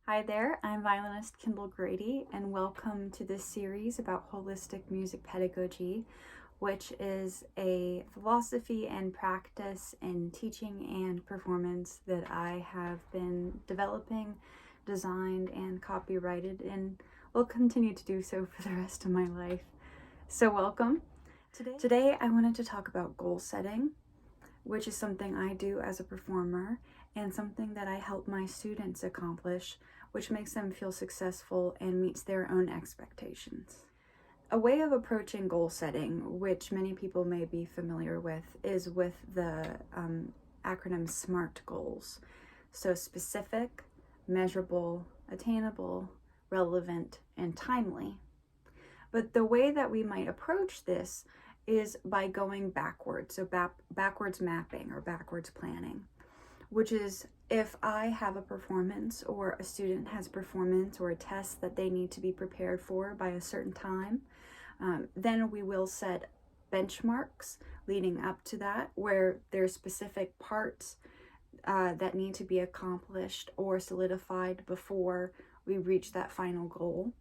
Hi there, I'm violinist Kendall Grady, and welcome to this series about holistic music pedagogy, which is a philosophy and practice in teaching and performance that I have been developing, designed, and copyrighted, and will continue to do so for the rest of my life. So welcome. Today I wanted to talk about goal setting, which is something I do as a performer and something that I help my students accomplish, which makes them feel successful and meets their own expectations. A way of approaching goal setting, which many people may be familiar with, is with the acronym SMART goals. So specific, measurable, attainable, relevant, and timely. But the way that we might approach this is by going backwards, so backwards mapping or backwards planning, which is if I have a performance or a student has a performance or a test that they need to be prepared for by a certain time, then we will set benchmarks leading up to that where there's specific parts that need to be accomplished or solidified before we reach that final goal.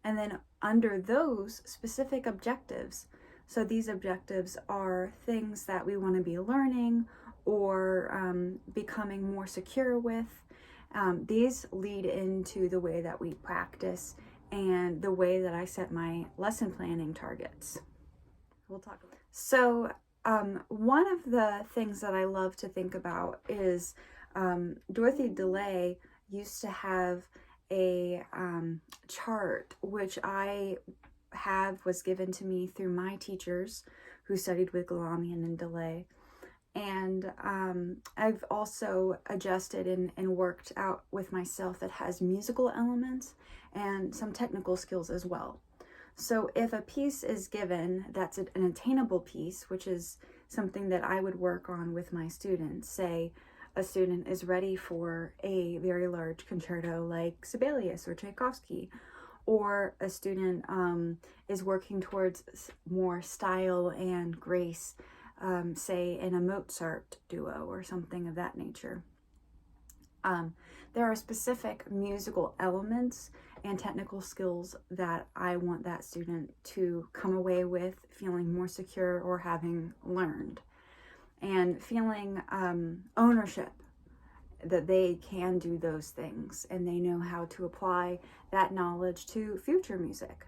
And then under those specific objectives, so these objectives are things that we want to be learning or becoming more secure with. These lead into the way that we practice and the way that I set my lesson planning targets. We'll talk about. So one of the things that I love to think about is Dorothy DeLay used to have a chart which was given to me through my teachers who studied with Galamian and DeLay. And I've also adjusted and worked out with myself that has musical elements and some technical skills as well. So if a piece is given that's an attainable piece, which is something that I would work on with my students, say a student is ready for a very large concerto like Sibelius or Tchaikovsky, or a student is working towards more style and grace, say in a Mozart duo or something of that nature. There are specific musical elements and technical skills that I want that student to come away with feeling more secure or having learned, and feeling ownership that they can do those things and they know how to apply that knowledge to future music.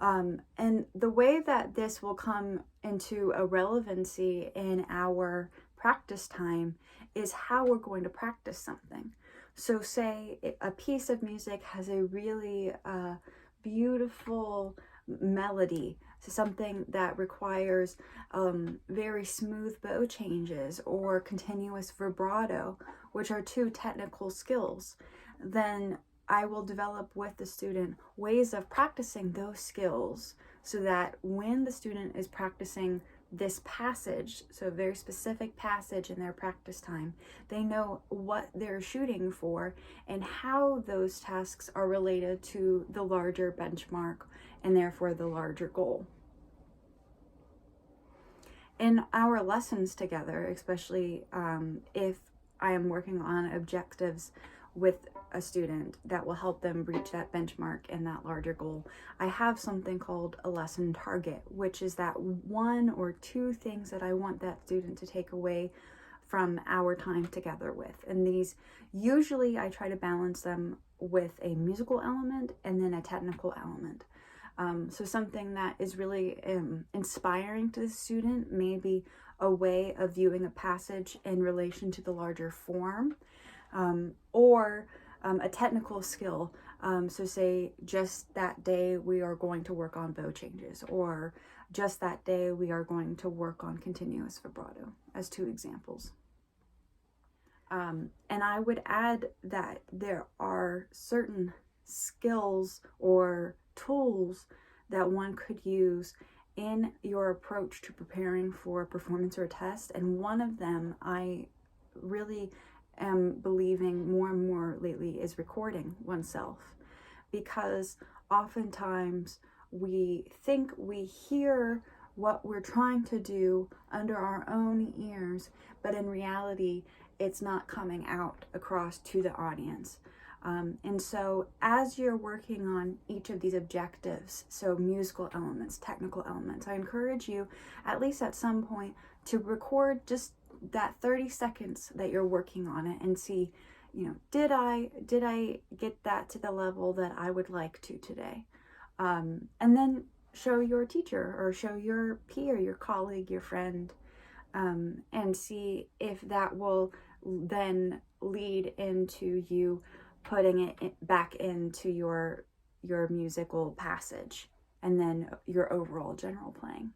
And the way that this will come into a relevancy in our practice time is how we're going to practice something. So say a piece of music has a really beautiful melody, so something that requires very smooth bow changes or continuous vibrato, which are two technical skills, then I will develop with the student ways of practicing those skills so that when the student is practicing this passage, so a very specific passage in their practice time, they know what they're shooting for and how those tasks are related to the larger benchmark and therefore the larger goal. In our lessons together, especially if I am working on objectives with a student that will help them reach that benchmark and that larger goal, I have something called a lesson target, which is that one or two things that I want that student to take away from our time together with. And these, usually I try to balance them with a musical element and then a technical element. So something that is really inspiring to the student, maybe a way of viewing a passage in relation to the larger form, or a technical skill. So say just that day we are going to work on bow changes, or just that day we are going to work on continuous vibrato, as two examples. And I would add that there are certain skills or tools that one could use in your approach to preparing for a performance or a test. And one of them I really am believing more and more lately is recording oneself, because oftentimes we think we hear what we're trying to do under our own ears, but in reality it's not coming out across to the audience. And so as you're working on each of these objectives, so musical elements, technical elements, I encourage you, at least at some point, to record just that 30 seconds that you're working on it and see, did I get that to the level that I would like to today? And then show your teacher or show your peer, your colleague, your friend, and see if that will then lead into you putting it back into your musical passage and then your overall general playing.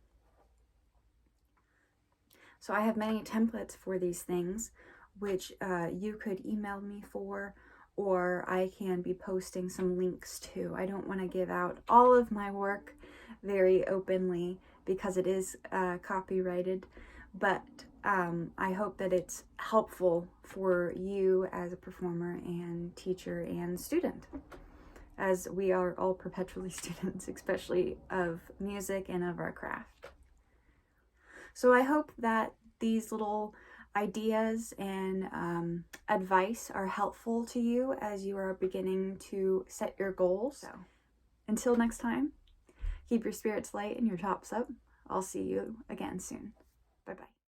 So I have many templates for these things, which you could email me for, or I can be posting some links to. I don't want to give out all of my work very openly because it is copyrighted, but I hope that it's helpful for you as a performer and teacher and student, as we are all perpetually students, especially of music and of our craft. So I hope that these little ideas and advice are helpful to you as you are beginning to set your goals. So until next time, keep your spirits light and your tops up. I'll see you again soon. Bye-bye.